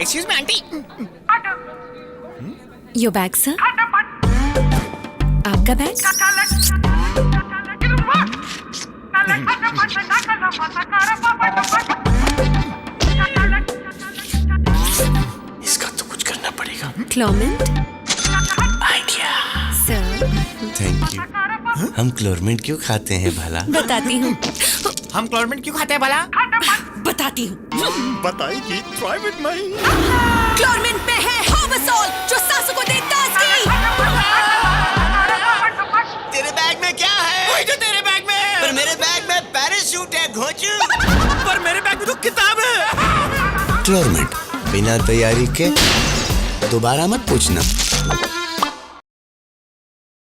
Excuse me aunty. Your bag sir. आपका bag? इसका तो कुछ करना पड़ेगा। क्लोरमिंट आइडिया। Sir thank you. हम क्लोरमिंट क्यों खाते हैं भला? बताती हूँ। हम क्लोरमिंट क्यों खाते हैं भला? बताती हूँ। बताएगी प्राइवेट में। क्लोरमिंट में है हार्बसोल जो सांसों को दे ताजगी। तेरे बैग में क्या है? वही जो तेरे बैग में है। पर मेरे बैग में पैराशूट है घोचू। पर मेरे बैग में तो किताब है। क्लोरमिंट बिना तैयारी के दोबारा मत पूछना।